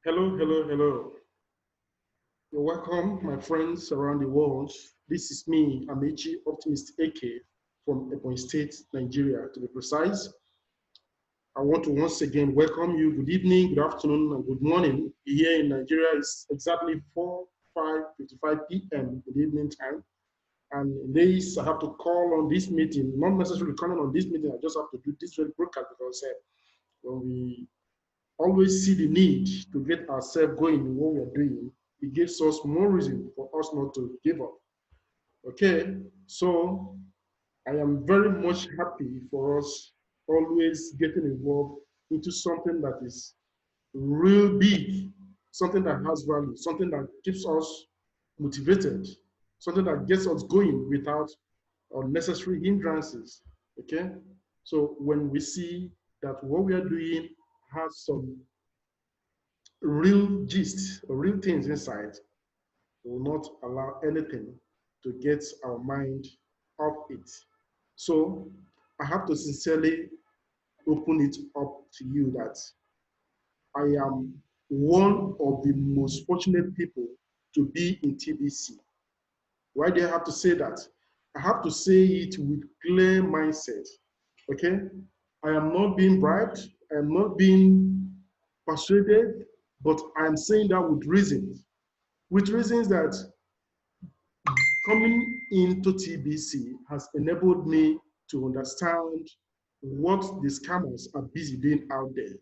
Hello, hello, hello. You're welcome, my friends around the world. This is me, Amechi Optimist AK from Ebonyi State, Nigeria, to be precise. I want to once again welcome you. Good evening, good afternoon, and good morning. Here in Nigeria, it's exactly 5:55 p.m. Good evening time. And in this, I have to call on this meeting, not necessarily calling on this meeting, I just have to do this very broadcast because when we always see the need to get ourselves going in what we're doing, it gives us more reason for us not to give up. Okay, so I am very much happy for us always getting involved into something that is real big, something that has value, something that keeps us motivated, something that gets us going without unnecessary hindrances. Okay, so when we see that what we are doing has some real gist or real things inside, we will not allow anything to get our mind off it. So I have to sincerely open it up to you that I am one of the most fortunate people to be in TBC. Why do I have to say that? I have to say it with clear mindset. Okay? I am not being bribed. I am not being persuaded, but I am saying that with reasons. With reasons that coming into TBC has enabled me to understand what the scammers are busy doing out there,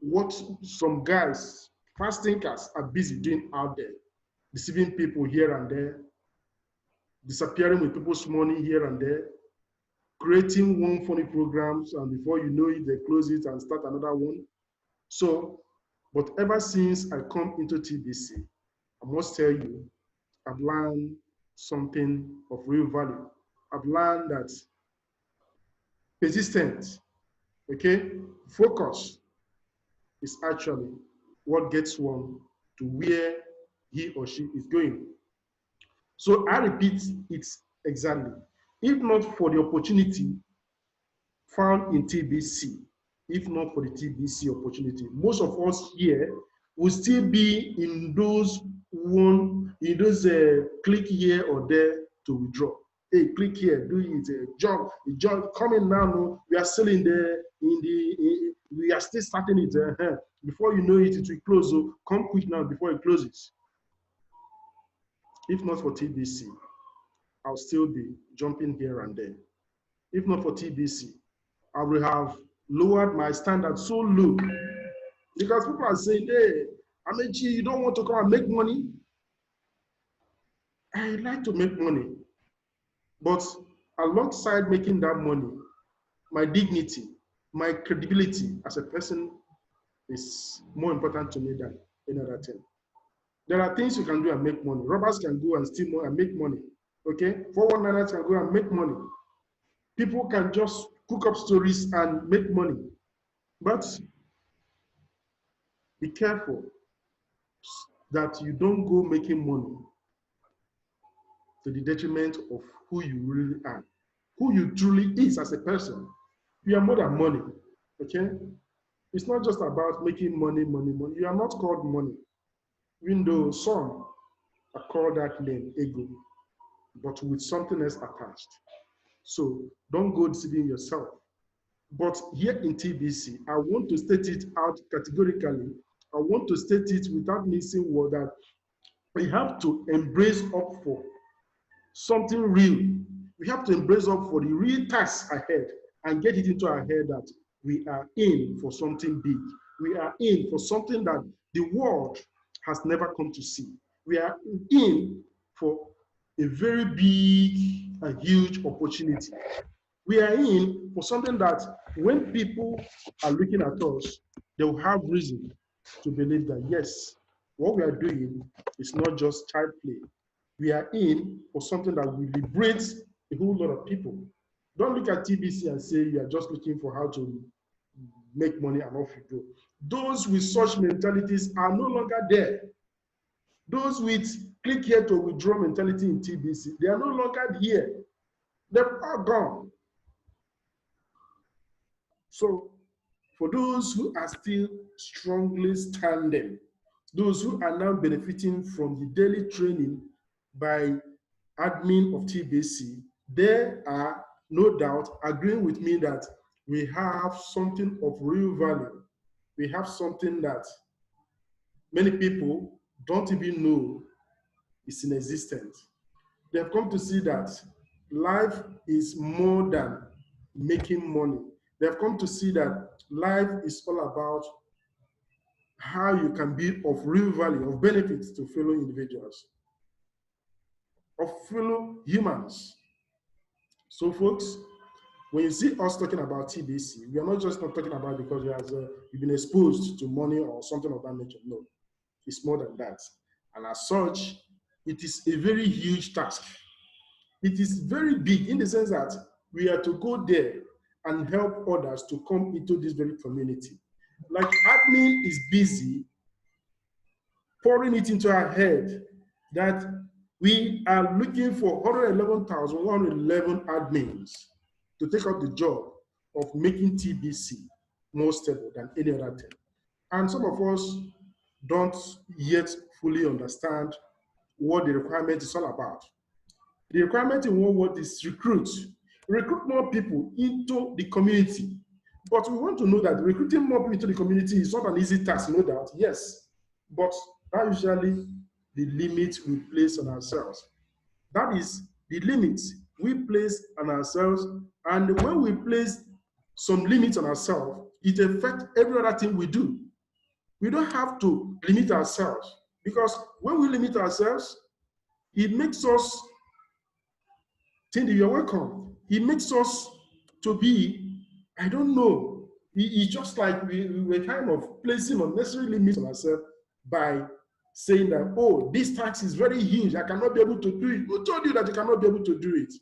what some guys, fast thinkers, are busy doing out there, deceiving people here and there, disappearing with people's money here and there, creating one funny programs, and before you know it, they close it and start another one. So, but ever since I come into TBC, I must tell you, I've learned something of real value. I've learned that persistence, okay, focus is actually what gets one to where he or she is going. So I repeat it exactly. If not for the opportunity found in TBC, if not for the TBC opportunity, most of us here will still be in those click here or there to withdraw. Hey, click here, do it, a job coming now. No, we are still we are still starting it. Before you know it, it will close. So come quick now before it closes. If not for TBC, I'll still be jumping here and there. If not for TBC, I will have lowered my standard so low because people are saying, hey, Amechi, you don't want to come and make money? I like to make money, but alongside making that money, my dignity, my credibility as a person is more important to me than any other thing. There are things you can do and make money. Robbers can go and steal money and make money. Okay? 419ers can go and make money. People can just cook up stories and make money. But be careful that you don't go making money to the detriment of who you really are, who you truly is as a person. You are more than money, okay? It's not just about making money, money, money. You are not called money, even though some are called that name, ego, but with something else attached. So don't go deceiving yourself. But here in TBC, I want to state it out categorically. I want to state it without missing word that we have to embrace up for something real. We have to embrace up for the real task ahead and get it into our head that we are in for something big. We are in for something that the world has never come to see. We are in for a very big and huge opportunity. We are in for something that when people are looking at us, they will have reason to believe that yes, what we are doing is not just child play. We are in for something that will liberate a whole lot of people. Don't look at TBC and say you are just looking for how to make money and off you go. Those with such mentalities are no longer there. Those with click here to withdraw mentality in TBC, they are no longer here. They're all gone. So for those who are still strongly standing, Those who are now benefiting from the daily training by admin of TBC, they are no doubt agreeing with me that we have something of real value. We have something that many people don't even know is in existence. They have come to see that life is more than making money. They have come to see that life is all about how you can be of real value, of benefits to fellow individuals, of fellow humans. So, folks, when you see us talking about TBC, we are not just not talking about because you've been exposed to money or something of that nature. No, it's more than that. And as such, it is a very huge task. It is very big in the sense that we are to go there and help others to come into this very community. Like admin is busy pouring it into our head that we are looking for 111,111 admins to take up the job of making TBC more stable than any other thing. And some of us don't yet fully understand what the requirement is all about. The requirement in one word is recruit more people into the community. But we want to know that recruiting more people into the community is not an easy task, no doubt, yes. But that usually the limit we place on ourselves. That is the limits we place on ourselves. And when we place some limits on ourselves, it affects every other thing we do. We don't have to limit ourselves, because when we limit ourselves, it makes us think that you're welcome. It makes us to be, I don't know, it's just like we were kind of placing unnecessary limits on ourselves by saying that, oh, this tax is very huge, I cannot be able to do it. Who told you that you cannot be able to do it?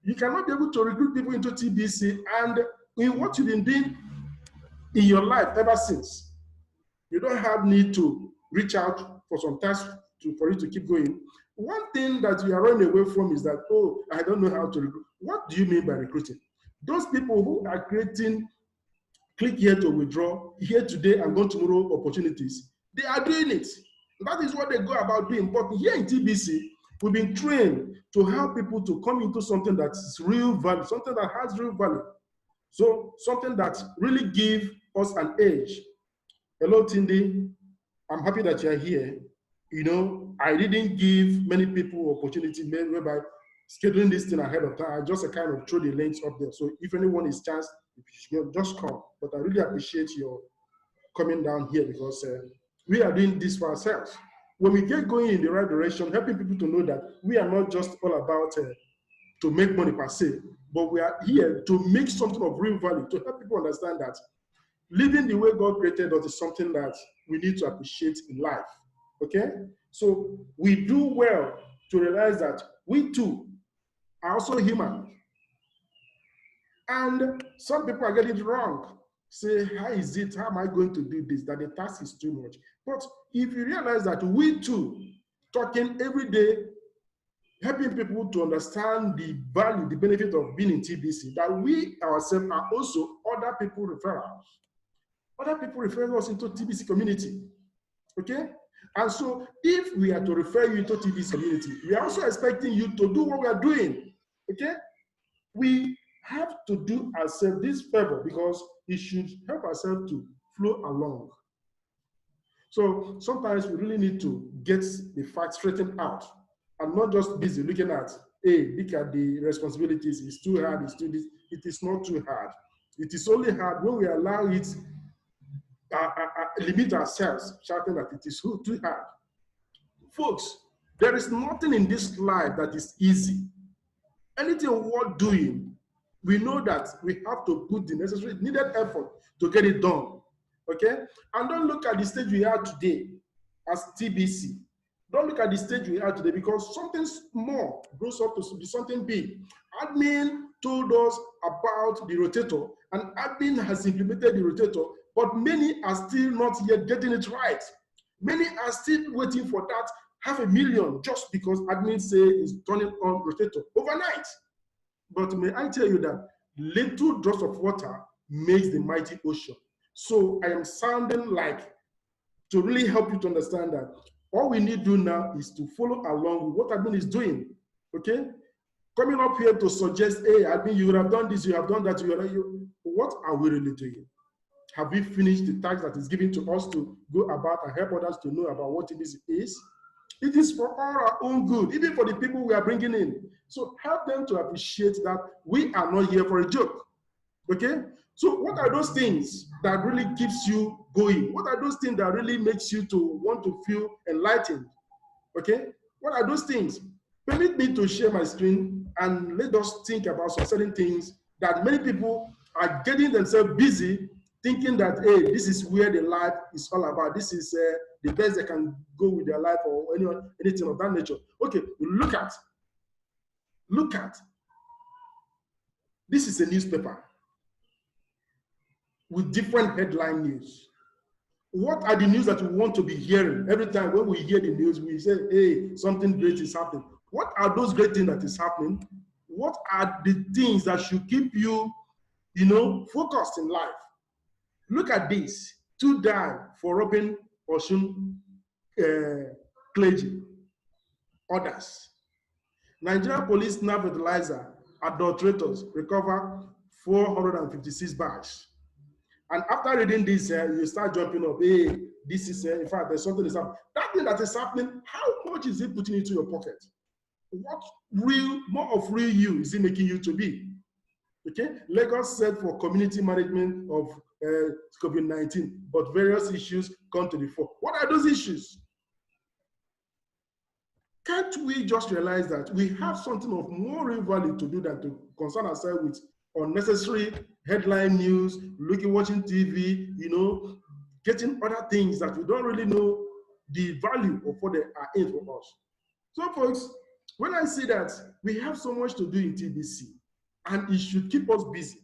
You cannot be able to recruit people into TBC, and in what you've been doing in your life ever since, you don't have need to reach out for some tasks for you to keep going. One thing that you are running away from is that, oh, I don't know how to recruit. What do you mean by recruiting? Those people who are creating click here to withdraw, here today and gone tomorrow opportunities, they are doing it. That is what they go about doing. But here in TBC, we've been trained to help people to come into something that's real value, something that has real value. So something that really gives us an edge. Hello, Tindy. I'm happy that you're here. You know, I didn't give many people opportunity whereby scheduling this thing ahead of time. I just kind of throw the links up there. So if anyone is chance, just come. But I really appreciate your coming down here, because we are doing this for ourselves. When we get going in the right direction, helping people to know that we are not just all about to make money per se, but we are here to make something of real value, to help people understand that living the way God created us is something that we need to appreciate in life. Okay? So we do well to realize that we too are also human. And some people are getting it wrong. Say, how is it? How am I going to do this? That the task is too much. But if you realize that we too, talking every day, helping people to understand the value, the benefit of being in TBC, that we ourselves are also other people referrals. Other people refer us into TBC community. Okay? And so if we are to refer you into TBC community, we are also expecting you to do what we are doing. Okay? We have to do ourselves this favor, because it should help ourselves to flow along. So sometimes we really need to get the facts straightened out and not just busy looking at, hey, look at the responsibilities, it's too hard, it's too this. It is not too hard. It is only hard when we allow it, limit ourselves, shouting that it is too hard. Folks, there is nothing in this life that is easy. Anything worth doing, we know that we have to put the necessary needed effort to get it done. Okay? And don't look at the stage we are today as TBC. Don't look at the stage we are today, because something small grows up to be something big. Admin told us about the rotator, and admin has implemented the rotator, but many are still not yet getting it right. Many are still waiting for that 500,000 just because admin say is turning on rotator overnight. But may I tell you that little drops of water makes the mighty ocean. So I am sounding like to really help you to understand that all we need to do now is to follow along with what admin is doing. Okay? Coming up here to suggest, hey, admin, you would have done this, you have done that, what are we really doing? Have we finished the task that is given to us to go about and help others to know about what this is? It is for all our own good, even for the people we are bringing in. So help them to appreciate that we are not here for a joke. Okay? So what are those things that really keeps you going? What are those things that really makes you to want to feel enlightened? Okay? What are those things? Permit me to share my screen and let us think about some certain things that many people are getting themselves busy thinking that, hey, this is where the life is all about. This is the best they can go with their life or anything of that nature. Okay, look at. This is a newspaper with different headline news. What are the news that we want to be hearing? Every time when we hear the news, we say, hey, something great is happening. What are those great things that is happening? What are the things that should keep you, focused in life? Look at this. 2 died for robbing Osun clergy. Others. Nigeria police nab fertilizer adulterators recover 456 bags. And after reading this, you start jumping up. Hey, this is, in fact, there's something that's happening. That thing that is happening, how much is it putting into your pocket? What more of real you is it making you to be? Okay, Lagos set for community management of COVID-19, but various issues come to the fore. What are those issues? Can't we just realize that we have something of more real value to do than to concern ourselves with unnecessary headline news, watching TV, getting other things that we don't really know the value of what they are in for us. So, folks, when I see that we have so much to do in TBC and it should keep us busy,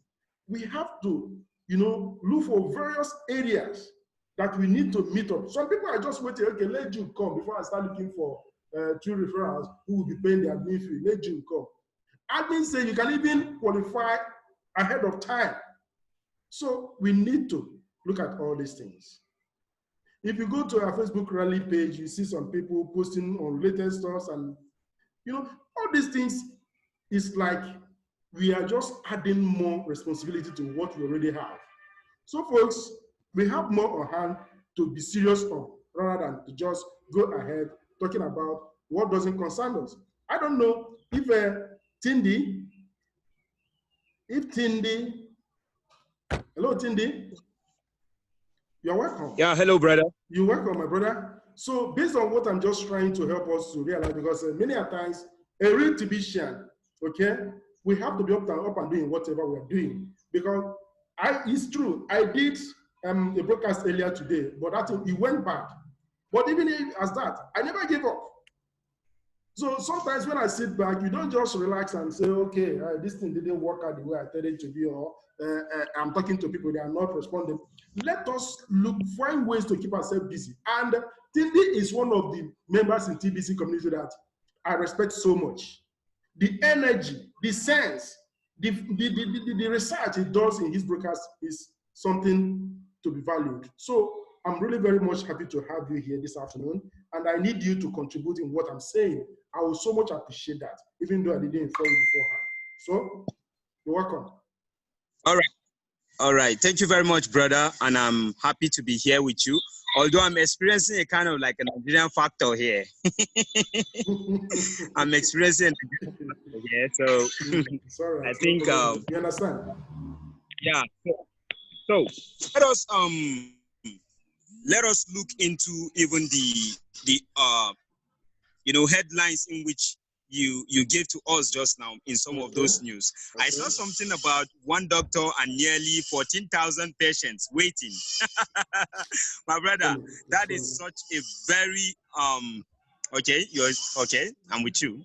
we have to, look for various areas that we need to meet up. Some people are just waiting, okay, let June come before I start looking for 2 referrals who will be paying their admin fee. Let June come. Admin say you can even qualify ahead of time. So we need to look at all these things. If you go to our Facebook rally page, you see some people posting on latest stuff, and all these things is like we are just adding more responsibility to what we already have. So, folks, we have more on hand to be serious on rather than to just go ahead talking about what doesn't concern us. I don't know if Tindy, hello, Tindy, you're welcome. Yeah, hello, brother. You're welcome, my brother. So, based on what I'm just trying to help us to realize, because many a times, a real TBCian, okay, we have to be up and doing whatever we are doing. Because it's true, I did a broadcast earlier today, but it went bad. But even as that, I never gave up. So sometimes when I sit back, you don't just relax and say, okay, this thing didn't work out the way I thought it to be, or I'm talking to people, they are not responding. Let us find ways to keep ourselves busy. And Tindy is one of the members in TBC community that I respect so much. The energy, the sense, the research he does in his broadcast is something to be valued. So I'm really very much happy to have you here this afternoon, and I need you to contribute in what I'm saying. I will so much appreciate that, even though I didn't inform you beforehand. So, you're welcome. All right. Thank you very much, brother. And I'm happy to be here with you. Although I'm experiencing a kind of like a Nigerian factor here. I'm experiencing a Nigerian factor here. So Sorry, I think you understand? Yeah. So let us look into even the headlines in which you gave to us just now in some of those news. Okay. I saw something about one doctor and nearly 14,000 patients waiting. My brother, that is such a very okay, you're okay, I'm with you.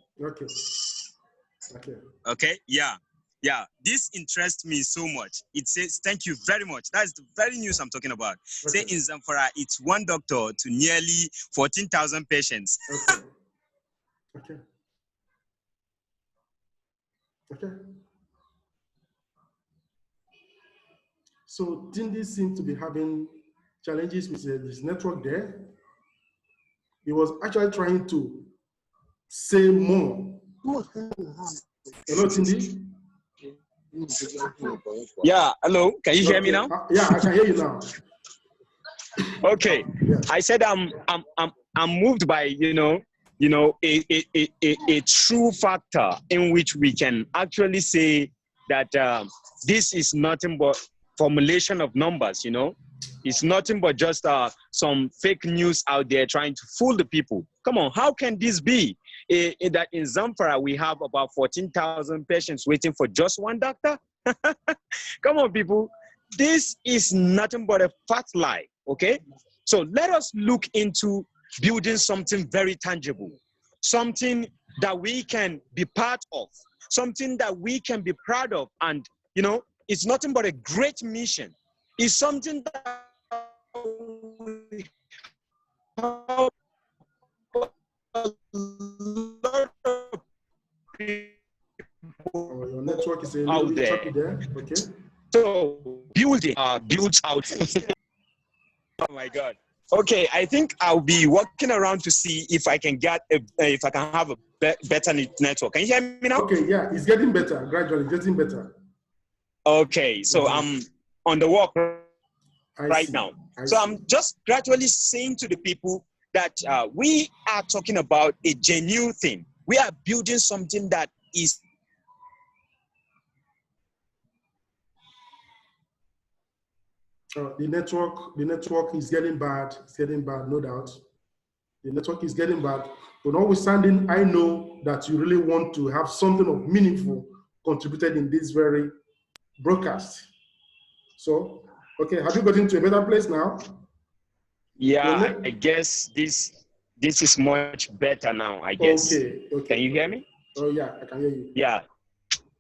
Okay, yeah. Yeah, this interests me so much. It says, thank you very much. That's the very news I'm talking about. Okay. Say in Zamfara, it's one doctor to nearly 14,000 patients. Okay. So Tindy seems to be having challenges with his network there. He was actually trying to say more. Hello, Cindy? Yeah, hello. Can you hear me now? Yeah, I can hear you now. Okay. Yeah. I said I'm moved by a true factor in which we can actually say that this is nothing but formulation of numbers. It's nothing but just some fake news out there trying to fool the people. Come on, how can this be? That in Zamfara we have about 14,000 patients waiting for just one doctor? Come on, people. This is nothing but a fat lie, okay? So let us look into building something very tangible, something that we can be part of, something that we can be proud of. And, it's nothing but a great mission. It's something that we help a lot of people Your network is a little out bit there. choppy there. Okay. So building builds out. Oh my God. Okay, I think I'll be walking around to see if I can get if I can have a better network. Can you hear me now? Okay, yeah, it's getting better, gradually getting better. Okay, so I'm on the walk right now. So I'm just gradually saying to the people that we are talking about a genuine thing. We are building something that is the network is getting bad. It's getting bad, no doubt. The network is getting bad. But notwithstanding, I know that you really want to have something of meaningful contributed in this very broadcast. So, okay, have you gotten to a better place now? Yeah, I guess this is much better now, I guess. Okay. Can you hear me? Oh yeah, I can hear you.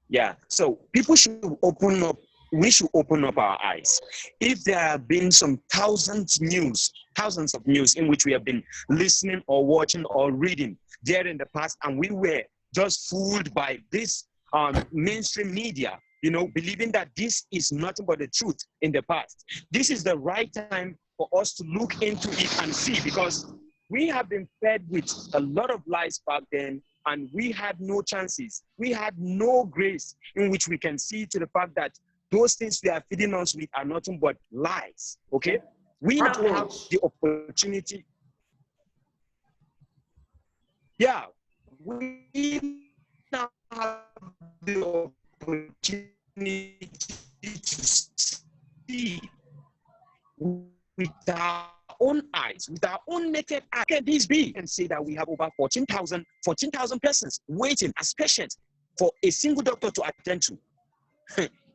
Yeah. So people should open up. We should open up our eyes. If there have been some thousands of news in which we have been listening or watching or reading there in the past, and we were just fooled by this mainstream media, believing that this is nothing but the truth in the past. This is the right time for us to look into it and see, because we have been fed with a lot of lies back then, and we had no chances. We had no grace in which we can see to the fact that those things we are feeding us with are nothing but lies, okay? We now have the opportunity. Yeah, we now have the opportunity to see with our own eyes, with our own naked eye. Can this be? And say that we have over 14,000 persons waiting as patients for a single doctor to attend to.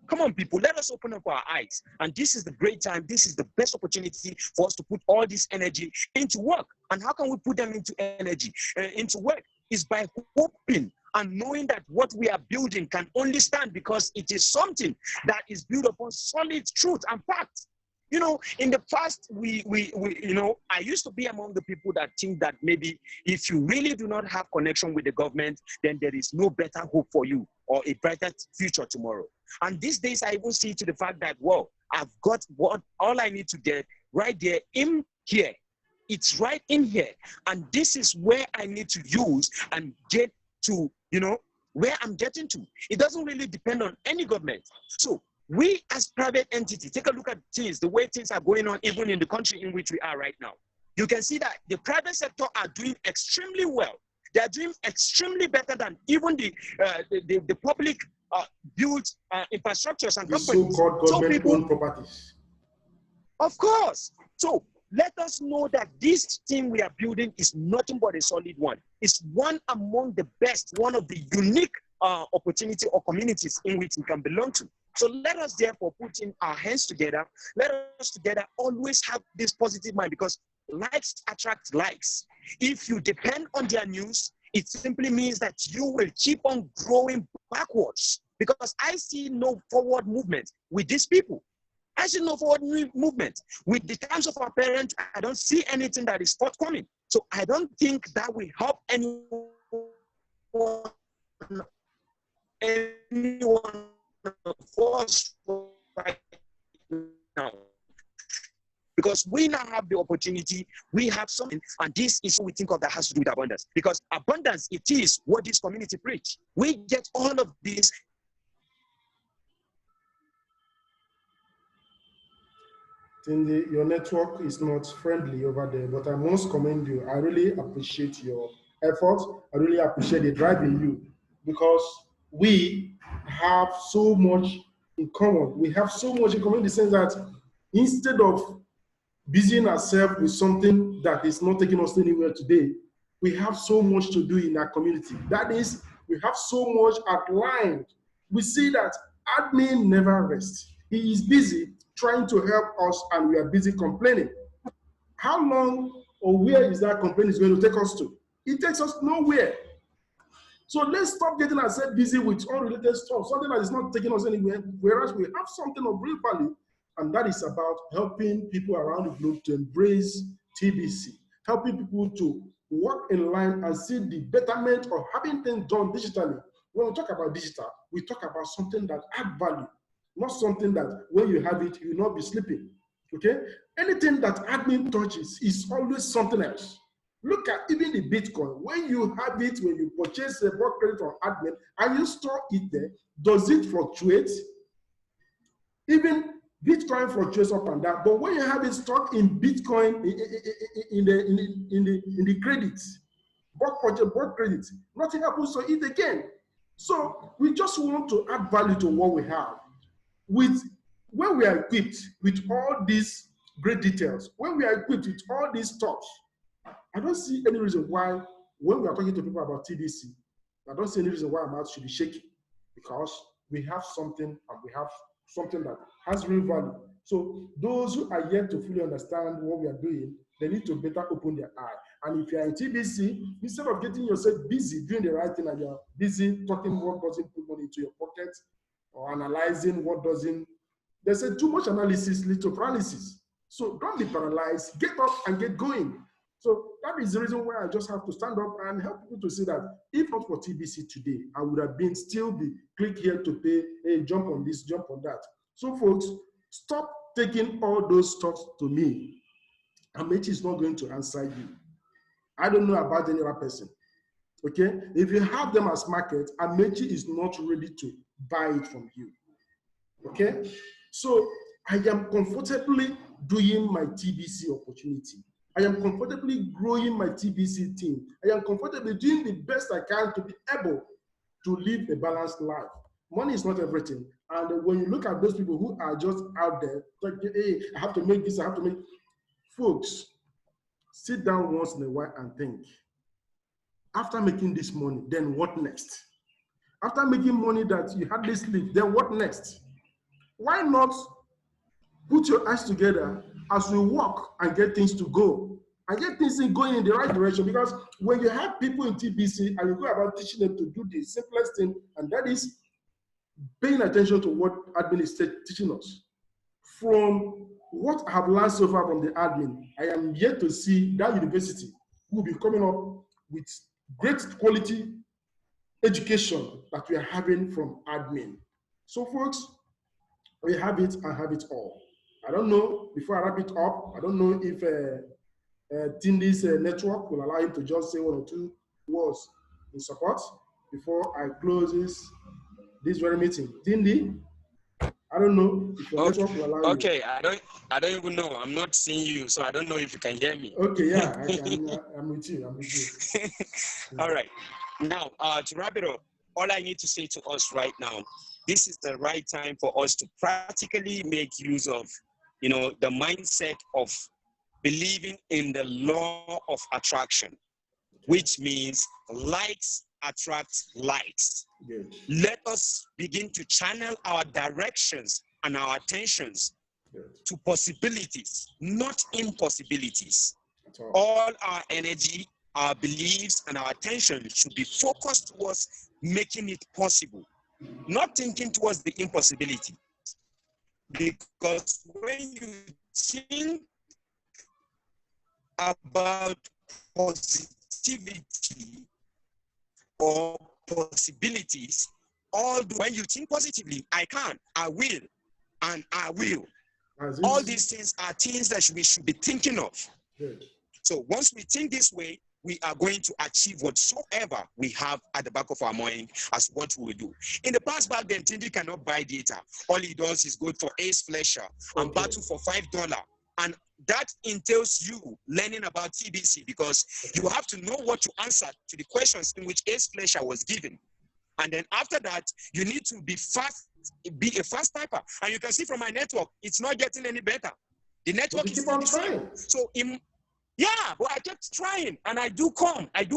Come on, people, let us open up our eyes. And this is the great time. This is the best opportunity for us to put all this energy into work. And how can we put them into energy, into work? Is by hoping and knowing that what we are building can only stand because it is something that is built upon solid truth and facts. In the past, I used to be among the people that think that maybe if you really do not have connection with the government, then there is no better hope for you or a brighter future tomorrow. And these days, I even see to the fact that, well, I've got all I need to get right there in here. It's right in here. And this is where I need to use and get to, where I'm getting to. It doesn't really depend on any government. So we as private entity, take a look at things, the way things are going on, even in the country in which we are right now. You can see that the private sector are doing extremely well. They are doing extremely better than even the public built infrastructures and companies. So-called government-owned properties. Of course. So let us know that this thing we are building is nothing but a solid one. It's one among the best, one of the unique opportunity or communities in which we can belong to. So let us therefore put in our hands together. Let us together always have this positive mind, because likes attract likes. If you depend on their news, it simply means that you will keep on growing backwards, because I see no forward movement with these people. I see no forward movement. With the times of our parents, I don't see anything that is forthcoming. So I don't think that will help anyone of us right now. because we now have the opportunity, we have something, and this is what we think of that has to do with abundance. Because abundance, it is what this community preach. We get all of this. Your network is not friendly over there, but I must commend you. I really appreciate your effort. I really appreciate the drive in you, because we have so much in common. We have so much in common in the sense that instead of busying ourselves with something that is not taking us anywhere today, we have so much to do in our community. That is, we have so much outlined. We see that admin never rests. He is busy trying to help us, and we are busy complaining. How long or where is that complaint is going to take us to? It takes us nowhere. So let's stop getting ourselves busy with unrelated stuff, something that is not taking us anywhere, whereas we have something of real value, and that is about helping people around the globe to embrace TBC, helping people to walk in line and see the betterment of having things done digitally. When we talk about digital, we talk about something that adds value, not something that when you have it, you will not be sleeping. Okay? Anything that admin touches is always something else. Look at even the Bitcoin. When you have it, when you purchase a block credit from admin and you store it there, does it fluctuate? Even Bitcoin fluctuates up and down, but when you have it stored in Bitcoin in the credits, block credit, nothing happens to it again. So we just want to add value to what we have. When we are equipped with all these great details, when we are equipped with all these stuff, I don't see any reason why, when we are talking to people about TBC, I don't see any reason why our mouth should be shaky, because we have something, and we have something that has real value. So those who are yet to fully understand what we are doing, they need to better open their eye. And if you are in TBC, instead of getting yourself busy doing the right thing, and you're busy talking what doesn't put money into your pocket, or analyzing what doesn't, they say too much analysis leads to paralysis. So don't be paralyzed, get up and get going. So that is the reason why I just have to stand up and help people to see that if not for TBC today, I would have been still be click here to pay, hey, jump on this, jump on that. So folks, stop taking all those talks to me. Amechi is not going to answer you. I don't know about any other person. Okay? If you have them as market, Amechi is not ready to buy it from you. Okay? So I am comfortably doing my TBC opportunity. I am comfortably growing my TBC team. I am comfortably doing the best I can to be able to live a balanced life. Money is not everything. And when you look at those people who are just out there, like, hey, I have to make this, I have to make, folks, sit down once in a while and think, after making this money, then what next? After making money that you hardly sleep, then what next? Why not put your eyes together as we work and get things to go and get things going in the right direction? Because when you have people in TBC and you go about teaching them to do the simplest thing, and that is paying attention to what admin is teaching us. From what I have learned so far from the admin, I am yet to see that university who will be coming up with great quality education that we are having from admin. So folks, we have it and have it all. I don't know, before I wrap it up, I don't know if Tindy's network will allow him to just say one or two words in support before I close this very meeting. Tindy, I don't know if your network will allow you. Okay, I don't even know. I'm not seeing you, so I don't know if you can hear me. Okay, yeah, I'm with you. I'm with you. All right. Now, to wrap it up, all I need to say to us right now, this is the right time for us to practically make use of, the mindset of believing in the law of attraction, which means likes attract likes. Good. Let us begin to channel our directions and our attentions to possibilities, not impossibilities. All our energy, our beliefs, and our attention should be focused towards making it possible, not thinking towards the impossibility. Because when you think about positivity or possibilities, when you think positively, I can, I will, and I will, All these things are things that we should be thinking of. Good. So once we think this way, we are going to achieve whatsoever we have at the back of our mind as what we will do. In the past, back then, Tindy cannot buy data. All he does is go for Ace Fletcher and battle for $5. And that entails you learning about TBC, because you have to know what to answer to the questions in which Ace Fletcher was given. And then after that, you need to be fast, be a fast typer. And you can see from my network, it's not getting any better. The network is keep on still the same. trying. So yeah, but I kept trying, and I do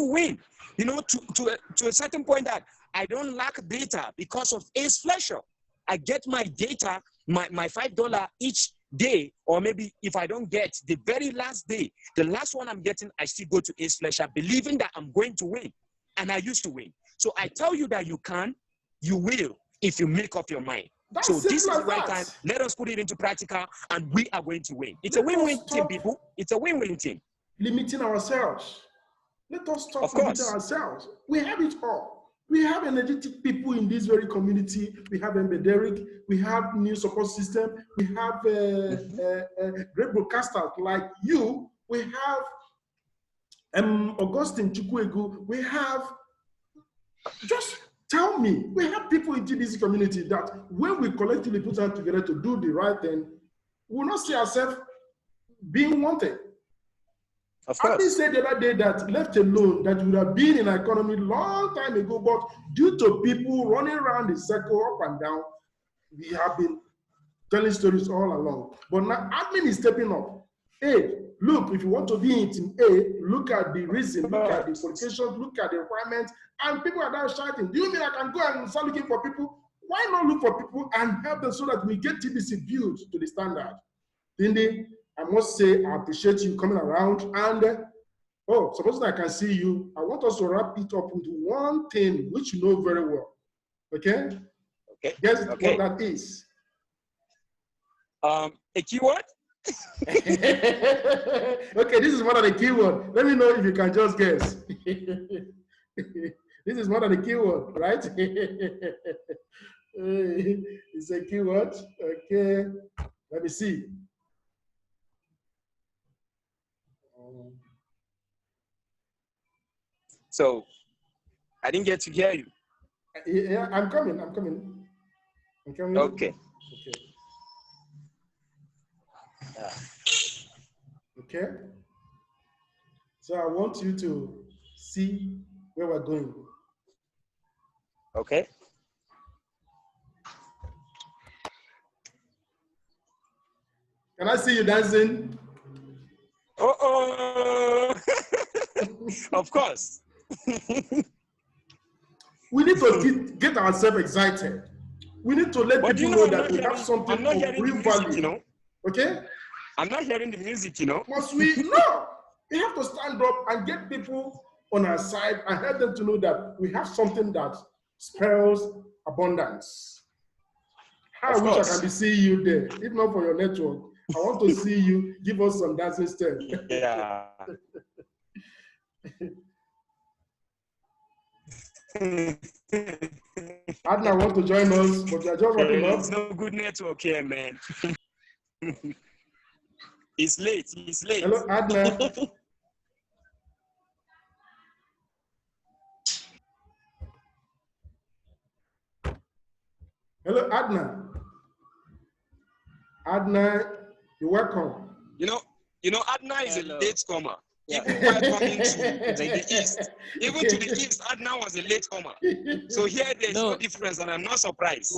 win. You know, to a certain point that I don't lack data because of Ace Fletcher. I get my data, my $5 each day, or maybe if I don't get the very last day, the last one I'm getting, I still go to Ace Fletcher, believing that I'm going to win. And I used to win. So I tell you that you can, you will, if you make up your mind. So this is the right time. Let us put it into practical, and we are going to win. It's a win-win team, people. It's a win-win team. Limiting ourselves. Let us stop limiting ourselves. We have it all. We have energetic people in this very community. We have Embederic. We have new support system. We have great broadcasters like you. We have Augustine Chukwuegu. We have, just tell me, we have people in TBC community that when we collectively put our together to do the right thing, we will not see ourselves being wanted. I said the other day that left alone, that would have been in our economy long time ago, but due to people running around the circle up and down, we have been telling stories all along. But now admin is stepping up. Hey, look, if you want to be in team A, look at the reason, look at the qualifications, look at the requirements, and people are now shouting, do you mean I can go and start looking for people? Why not look for people and help them so that we get TBC built to the standard? Tindy, I must say, I appreciate you coming around. And, supposing I can see you, I want us to wrap it up into one thing, which you know very well. Okay? Okay. Guess what that is. A keyword? Okay, this is one of the keyword. Let me know if you can just guess. This is one of the keyword, right? It's a keyword. Okay. Let me see. So, I didn't get to hear you. Yeah, I'm coming. Okay. Okay. So I want you to see where we're going. Okay. Can I see you dancing? Of course. We need to get ourselves excited. We need to let people know that we have something of real value. You know? Okay? I'm not hearing the music, you know. Must we? No. We have to stand up and get people on our side and help them to know that we have something that spells abundance. I wish I can be seeing you there. If not for your network, I want to see you give us some dancing steps. Yeah. Adna want to join us, but we are just wrapping up. There's no good network here, man. It's late. Hello, Adna. Hello, Adna. Adna, you're welcome. You know, Adna is a late comer. Yeah. Even while coming to the east, even to the east, Adna was a late comer. So here there's no difference, and I'm not surprised.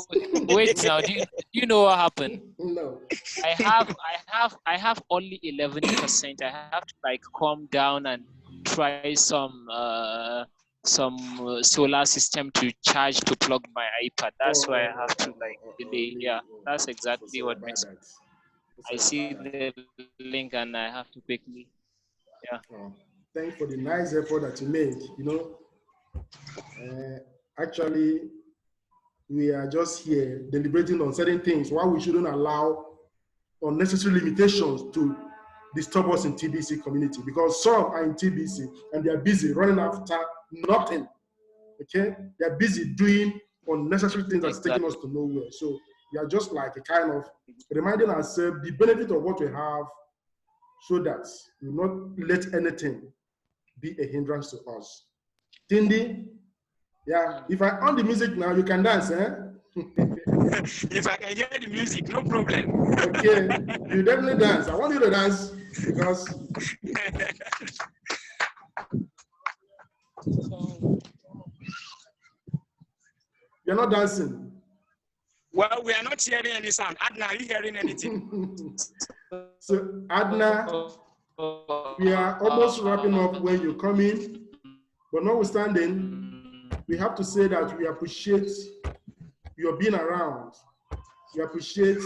Wait now, do you know what happened? No. I have only 11%. I have to like calm down and try some solar system to charge to plug my iPad. That's why I have to like delay. Yeah, that's exactly what makes sense. I see the link and I have to quickly. Yeah. Thanks for the nice effort that you made. You know, actually, we are just here deliberating on certain things. Why we shouldn't allow unnecessary limitations to disturb us in TBC community, because some are in TBC and they are busy running after nothing. Okay, they are busy doing unnecessary things that's taking us to nowhere. So We are just like a kind of reminding ourselves the benefit of what we have so that we will not let anything be a hindrance to us. Tindi, yeah, if I on the music now, you can dance, eh? If I can hear the music, no problem. Okay, you definitely dance. I want you to dance because you're not dancing. Well, we are not hearing any sound. Adna, are you hearing anything? So, Adna, we are almost wrapping up when you come in, but notwithstanding, we have to say that we appreciate your being around. We appreciate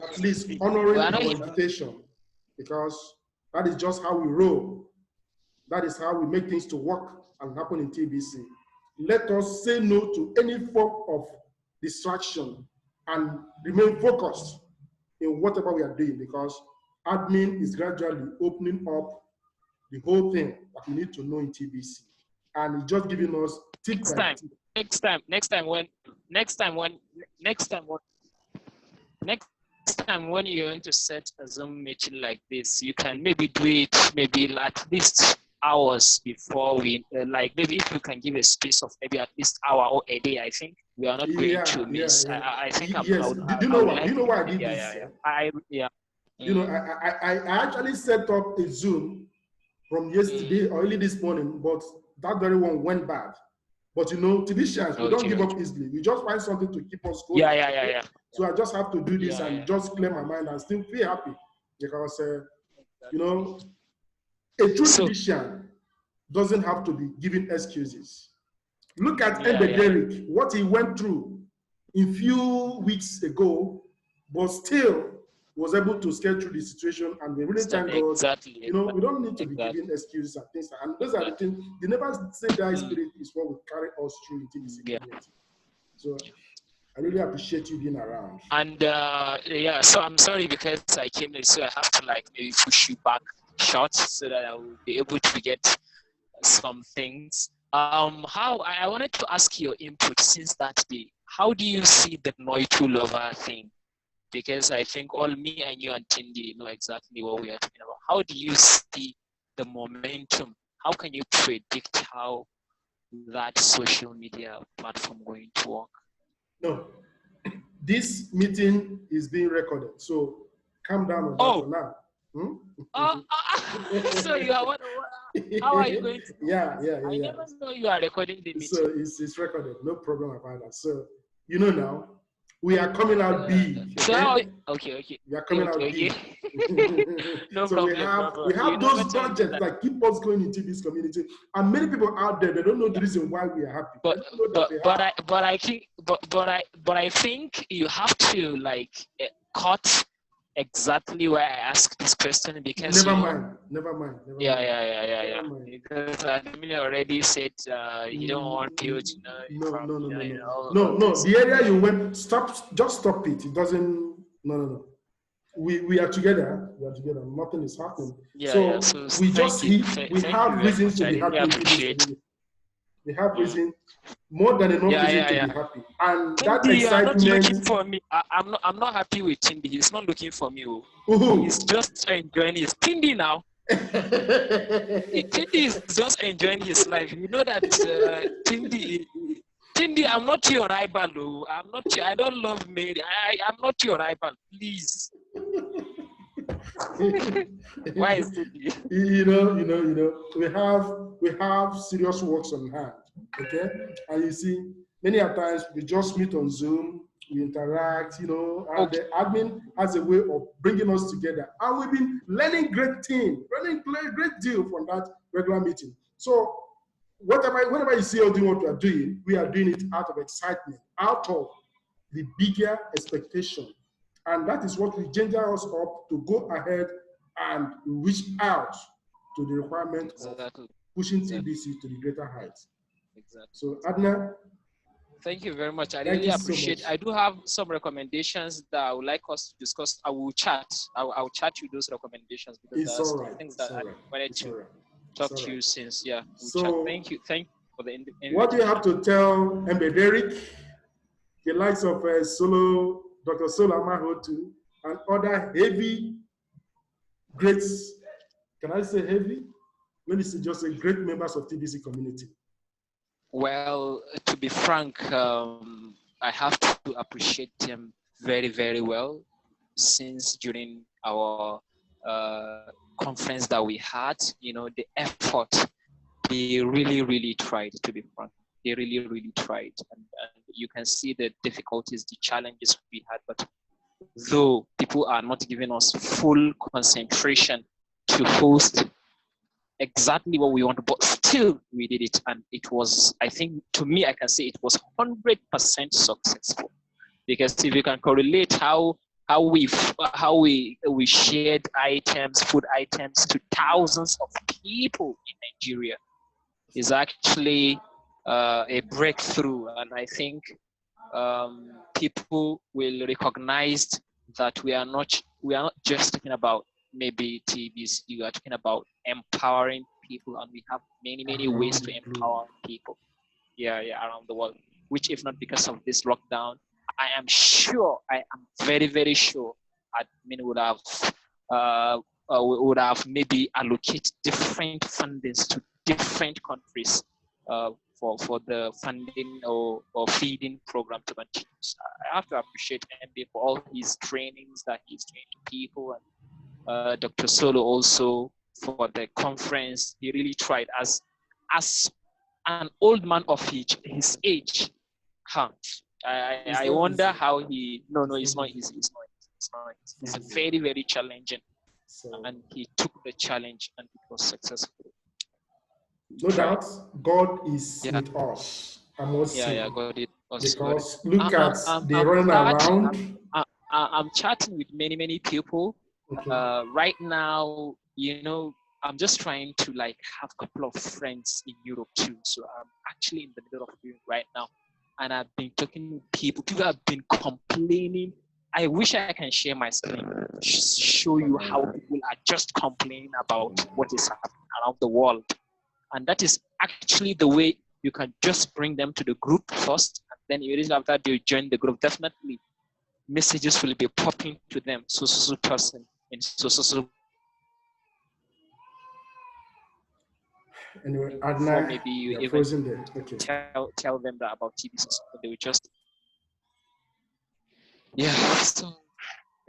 at least honoring our invitation because that is just how we roll. That is how we make things to work and happen in TBC. Let us say no to any form of distraction and remain focused in whatever we are doing because admin is gradually opening up the whole thing that we need to know in TBC. And it's just giving us tip by tip. Next time when you're going to set a Zoom meeting like this, you can maybe do it maybe at least hours before we like maybe if you can give a space of maybe at least hour or a day. I think we are not going to miss. I think I'm yes. proud. Do you know what? Do you know why I did this? You know, I actually set up a Zoom from yesterday or early this morning, but that very one went bad. But you know, TVCians, we don't give up easily. We just find something to keep us going. Yeah. So I just have to do this and just clear my mind and still feel happy because, you know, a true TVCian doesn't have to be giving excuses. Look at Derrick, what he went through in few weeks ago, but still was able to scale through the situation, and we really thank God. Exactly. You know, we don't need to be giving excuses and things, and those are the things. The never say die spirit is what will carry us through the TBC community. So I really appreciate you being around. And so I'm sorry because I came late, so I have to like maybe push you back short so that I will be able to get some things. How I wanted to ask your input since that day. How do you see the Noitu lover thing? Because I think all me and you and Tindi know exactly what we are talking about. How do you see the momentum? How can you predict how that social media platform going to work? No, this meeting is being recorded, so calm down on that for now. So you are how are you going to? Yeah. I never know you are recording the meeting. So it's recorded, no problem about that. So you know now, we are coming out big. Okay. We are coming out big. No so problem. we have those projects that keep us going into this community, and many people out there they don't know the reason why we are happy. But I think you have to like cut exactly why I asked this question because never mind. Yeah. Because Admin already said you don't want you to know. No. The area you went, just stop it. It doesn't. No. We are together. Nothing is happening. So we just have reasons to be happy. We have reason, more than enough reason to be happy. And Tindi, that excitement. Not looking for me. I'm not happy with Tindi. He's not looking for me. He's just enjoying his Tindi now. Tindi is just enjoying his life. You know that Tindi, I'm not your rival. I don't love Mary. I'm not your rival. Please. Why is it? You know, we have serious works on hand, okay? And you see, many a times we just meet on Zoom, we interact, and the admin has a way of bringing us together. And we've been learning great deal from that regular meeting. So whenever you see us doing what we are doing it out of excitement, out of the bigger expectation. And that is what will ginger us up to go ahead and reach out to the requirement of pushing TBC to the greater heights. Exactly. So, Adna. Thank you very much. I really appreciate it. I do have some recommendations that I would like us to discuss. I will chat. I'll chat you those recommendations because there are things that I wanted to talk to you since. Yeah. So, thank you for the invitation. What do you have to tell Derrick, the likes of Solo Dr. Solama Hotu, and other heavy, great, can I say heavy? Let me say just say great members of TBC community. Well, to be frank, I have to appreciate them very, very well, since during our conference that we had, the effort, they really, really tried, to be frank. They really, really tried. And you can see the difficulties, the challenges we had. But though people are not giving us full concentration to host exactly what we want, but still we did it. And it was, I think, to me, I can say it was 100% successful. Because if you can correlate how we shared items, food items to thousands of people in Nigeria, is actually a breakthrough. And I think people will recognize that we are not just talking about maybe TBC, we are talking about empowering people, and we have many ways to empower people around the world, which, if not because of this lockdown, I am very, very sure admin would have maybe allocated different fundings to different countries for the funding or feeding program to continue. So I have to appreciate MB for all his trainings that he's trained people, and Dr. Solo also for the conference. He really tried as an old man of his age. I wonder easy. how he. No, it's not easy. It's not easy. It's very, very challenging, and he took the challenge and it was successful. No doubt, God is with us. I must say. God is us. Because look at the running around. I'm chatting with many people. Okay. Right now, I'm just trying to have a couple of friends in Europe too. So I'm actually in the middle of doing right now. And I've been talking to people. People have been complaining. I wish I can share my screen, show you how people are just complaining about what is happening around the world. And that is actually the way you can just bring them to the group first. And then immediately after they join the group, definitely messages will be popping to them. So person in so. Anyway, Before Adna, maybe you even frozen there. Okay. tell them that about TBC, so they will just So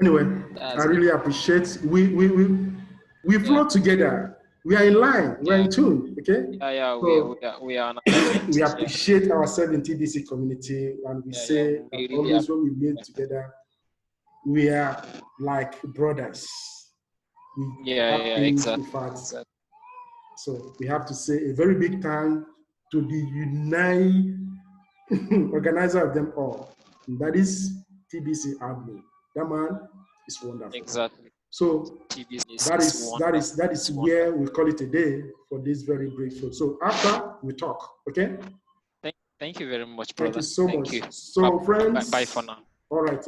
anyway, I really appreciate we flow together. We are in line. We are in tune. Okay. So we are we appreciate ourselves in TBC community, and we say that really always when we meet together, we are like brothers. Exactly. So we have to say a very big thank to the unite organizer of them all. And that is TBC admin. That man is wonderful. Exactly. So that is where we call it a day for this very brief show. So after we talk, okay? Thank you very much, brother. Thank you so much. So friends, bye for now. All right,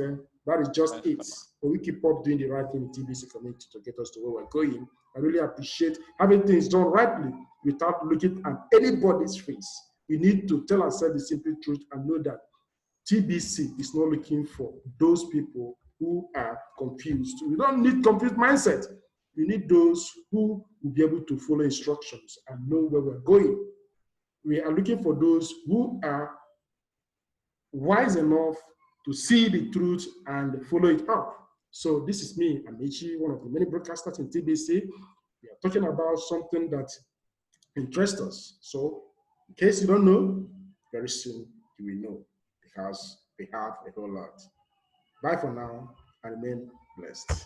that is just it. But we keep up doing the right thing in TBC community to get us to where we're going. I really appreciate having things done rightly without looking at anybody's face. We need to tell ourselves the simple truth and know that TBC is not looking for those people who are confused. We don't need confused mindset. We need those who will be able to follow instructions and know where we're going. We are looking for those who are wise enough to see the truth and follow it up. So this is me, Amici, one of the many broadcasters in TBC. We are talking about something that interests us. So in case you don't know, very soon you will know because we have a whole lot. Bye for now and remain blessed.